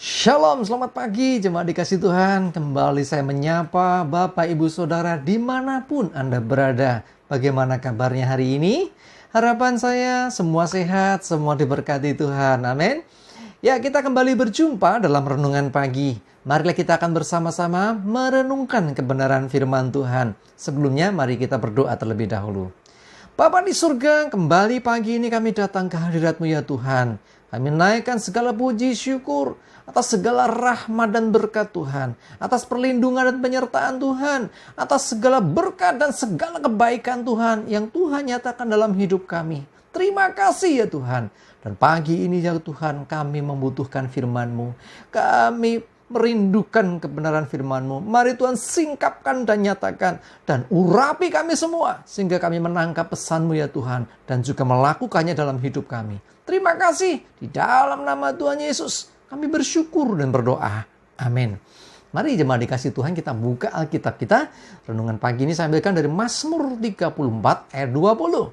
Shalom, selamat pagi jemaat dikasih Tuhan. Kembali saya menyapa Bapak Ibu Saudara dimanapun Anda berada. Bagaimana kabarnya hari ini? Harapan saya semua sehat, semua diberkati Tuhan. Amin. Ya, kita kembali berjumpa dalam renungan pagi. Marilah kita akan bersama-sama merenungkan kebenaran firman Tuhan. Sebelumnya mari kita berdoa terlebih dahulu. Bapa di surga, kembali pagi ini kami datang ke hadirat-Mu ya Tuhan. Kami naikkan segala puji syukur atas segala rahmat dan berkat Tuhan, atas perlindungan dan penyertaan Tuhan, atas segala berkat dan segala kebaikan Tuhan yang Tuhan nyatakan dalam hidup kami. Terima kasih ya Tuhan. Dan pagi ini ya Tuhan, kami membutuhkan firman-Mu. Kami merindukan kebenaran firman-Mu. Mari Tuhan singkapkan dan nyatakan dan urapi kami semua sehingga kami menangkap pesan-Mu ya Tuhan dan juga melakukannya dalam hidup kami. Terima kasih di dalam nama Tuhan Yesus. Kami bersyukur dan berdoa. Amin. Mari jemaat dikasih Tuhan, kita buka Alkitab kita. Renungan pagi ini saya ambilkan dari Mazmur 34 ayat 20.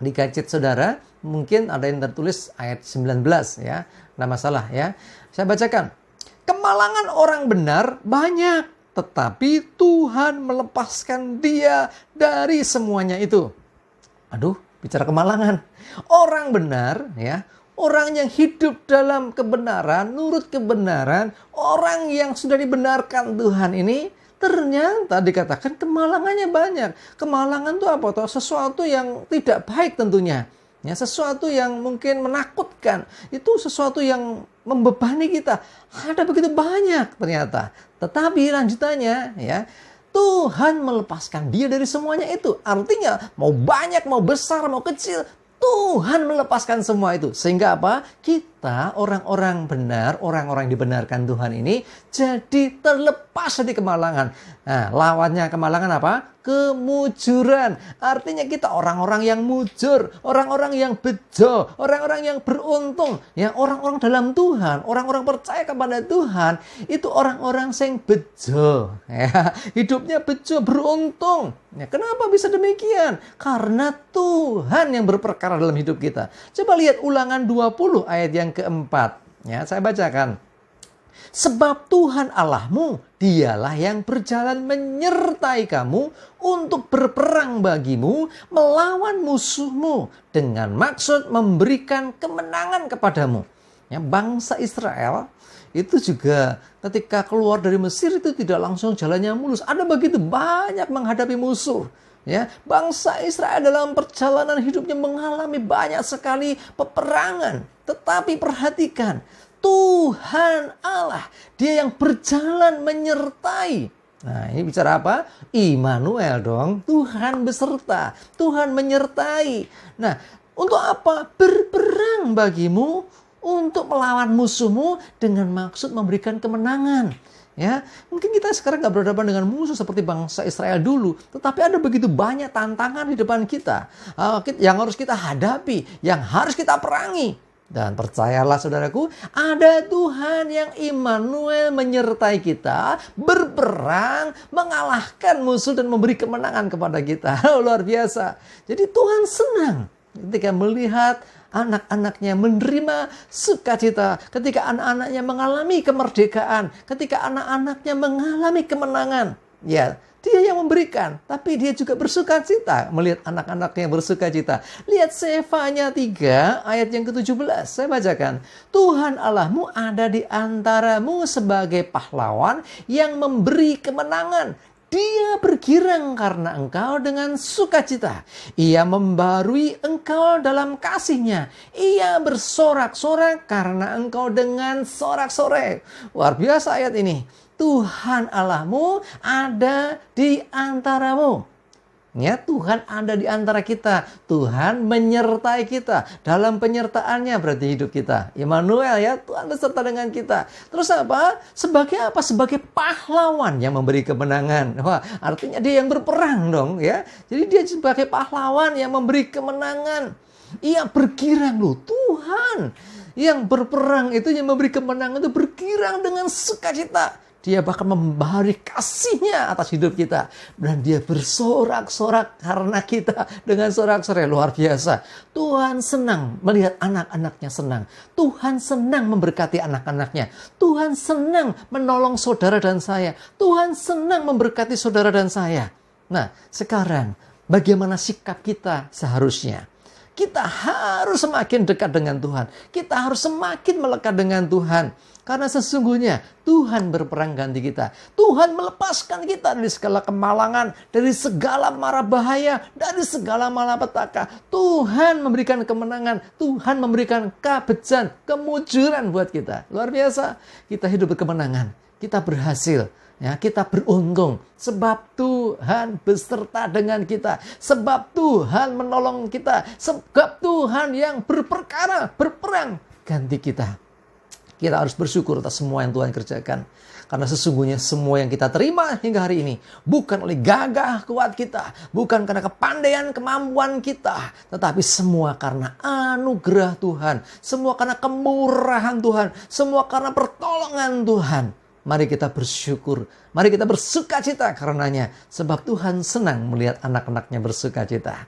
Di gadget saudara mungkin ada yang tertulis ayat 19 ya. Nggak masalah ya. Saya bacakan. Kemalangan orang benar banyak, tetapi Tuhan melepaskan dia dari semuanya itu. Aduh, bicara kemalangan. Orang benar ya, orang yang hidup dalam kebenaran, nurut kebenaran, orang yang sudah dibenarkan Tuhan ini, ternyata dikatakan kemalangannya banyak. Kemalangan itu apa? Sesuatu yang tidak baik tentunya. Ya, sesuatu yang mungkin menakutkan. Itu sesuatu yang membebani kita. Ada begitu banyak ternyata. Tetapi lanjutannya ya, Tuhan melepaskan dia dari semuanya itu. Artinya mau banyak, mau besar, mau kecil, Tuhan melepaskan semua itu. Sehingga apa? Kita orang-orang benar, orang-orang yang dibenarkan Tuhan ini jadi terlepas dari kemalangan. Nah, lawannya kemalangan apa? Kemujuran. Artinya kita orang-orang yang mujur, orang-orang yang bejo, orang-orang yang beruntung, ya orang-orang dalam Tuhan, orang-orang percaya kepada Tuhan, itu orang-orang yang bejo, ya, hidupnya bejo, beruntung. Ya, kenapa bisa demikian? Karena Tuhan yang berperkara dalam hidup kita. Coba lihat Ulangan 20 ayat yang keempat. Ya, saya bacakan. Sebab Tuhan Allahmu, dialah yang berjalan menyertai kamu untuk berperang bagimu, melawan musuhmu, dengan maksud memberikan kemenangan kepadamu. Ya, bangsa Israel itu juga ketika keluar dari Mesir itu tidak langsung jalannya mulus. Ada begitu banyak menghadapi musuh. Ya, bangsa Israel dalam perjalanan hidupnya mengalami banyak sekali peperangan. Tetapi perhatikan, Tuhan Allah, dia yang berjalan menyertai. Nah, ini bicara apa? Immanuel dong. Tuhan beserta. Tuhan menyertai. Nah, untuk apa? Berperang bagimu untuk melawan musuhmu dengan maksud memberikan kemenangan. Ya, mungkin kita sekarang nggak berhadapan dengan musuh seperti bangsa Israel dulu, tetapi ada begitu banyak tantangan di depan kita yang harus kita hadapi, yang harus kita perangi. Dan percayalah saudaraku, ada Tuhan yang Immanuel menyertai kita, berperang, mengalahkan musuh dan memberi kemenangan kepada kita. Luar biasa. Jadi Tuhan senang ketika melihat anak-anaknya menerima sukacita, ketika anak-anaknya mengalami kemerdekaan, ketika anak-anaknya mengalami kemenangan. Ya, dia yang memberikan, tapi dia juga bersukacita melihat anak-anaknya bersukacita. Lihat Sefanya 3 ayat yang ke-17. Saya bacakan. Tuhan Allahmu ada di antaramu sebagai pahlawan yang memberi kemenangan. Dia bergirang karena engkau dengan sukacita. Ia membarui engkau dalam kasihnya. Ia bersorak-sorak karena engkau dengan sorak-sorai. Luar biasa ayat ini. Tuhan Allahmu ada di antaramu. Ya, Tuhan ada di antara kita. Tuhan menyertai kita. Dalam penyertaannya berarti hidup kita. Immanuel ya, Tuhan beserta dengan kita. Terus apa? Sebagai apa? Sebagai pahlawan yang memberi kemenangan. Wah, artinya dia yang berperang dong ya. Jadi dia sebagai pahlawan yang memberi kemenangan. Ia bergirang loh, Tuhan yang berperang itu, yang memberi kemenangan itu bergirang dengan sukacita. Dia bahkan memberi kasih-Nya atas hidup kita. Dan Dia bersorak-sorak karena kita dengan sorak-sorai luar biasa. Tuhan senang melihat anak-anaknya senang. Tuhan senang memberkati anak-anaknya. Tuhan senang menolong saudara dan saya. Tuhan senang memberkati saudara dan saya. Nah, sekarang bagaimana sikap kita seharusnya? Kita harus semakin dekat dengan Tuhan. Kita harus semakin melekat dengan Tuhan. Karena sesungguhnya Tuhan berperang ganti kita. Tuhan melepaskan kita dari segala kemalangan, dari segala mara bahaya, dari segala malapetaka. Tuhan memberikan kemenangan. Tuhan memberikan kebejan, kemujuran buat kita. Luar biasa. Kita hidup berkemenangan. Kita berhasil. Ya, kita beruntung sebab Tuhan beserta dengan kita, sebab Tuhan menolong kita, sebab Tuhan yang berperang ganti kita. Kita harus bersyukur atas semua yang Tuhan kerjakan. Karena sesungguhnya semua yang kita terima hingga hari ini bukan oleh gagah kuat kita, bukan karena kepandaian kemampuan kita, tetapi semua karena anugerah Tuhan, semua karena kemurahan Tuhan, semua karena pertolongan Tuhan. Mari kita bersyukur, mari kita bersukacita karenanya, sebab Tuhan senang melihat anak-anaknya bersukacita.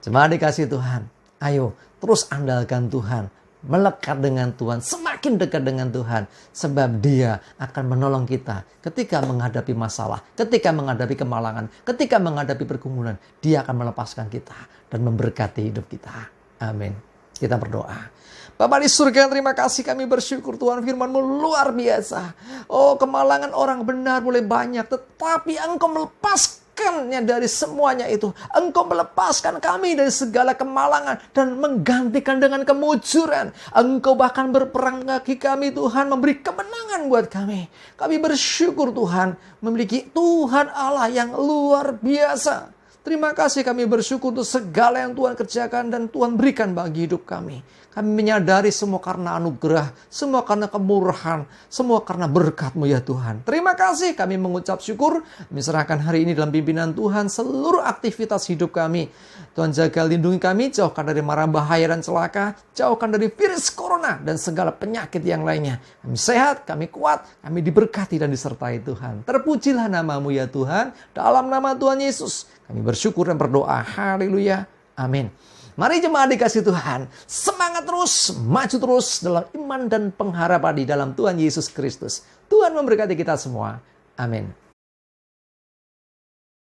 Jemaat dikasihi Tuhan, ayo terus andalkan Tuhan, melekat dengan Tuhan, semakin dekat dengan Tuhan, sebab Dia akan menolong kita ketika menghadapi masalah, ketika menghadapi kemalangan, ketika menghadapi pergumulan. Dia akan melepaskan kita dan memberkati hidup kita. Amin. Kita berdoa. Bapa di surga, terima kasih, kami bersyukur Tuhan, firman-Mu luar biasa. Oh, kemalangan orang benar boleh banyak, tetapi Engkau melepaskannya dari semuanya itu. Engkau melepaskan kami dari segala kemalangan dan menggantikan dengan kemujuran. Engkau bahkan berperang bagi kami Tuhan, memberi kemenangan buat kami. Kami bersyukur Tuhan, memiliki Tuhan Allah yang luar biasa. Terima kasih, kami bersyukur untuk segala yang Tuhan kerjakan dan Tuhan berikan bagi hidup kami. Kami menyadari semua karena anugerah, semua karena kemurahan, semua karena berkat-Mu ya Tuhan. Terima kasih, kami mengucap syukur, kami serahkan hari ini dalam pimpinan Tuhan seluruh aktivitas hidup kami. Tuhan jaga lindungi kami, jauhkan dari mara bahaya dan celaka, jauhkan dari virus corona dan segala penyakit yang lainnya. Kami sehat, kami kuat, kami diberkati dan disertai Tuhan. Terpujilah nama-Mu ya Tuhan, dalam nama Tuhan Yesus. Kami bersyukur dan berdoa, haleluya, amin. Mari jemaat dikasih Tuhan, semangat terus, maju terus dalam iman dan pengharapan di dalam Tuhan Yesus Kristus. Tuhan memberkati kita semua. Amin.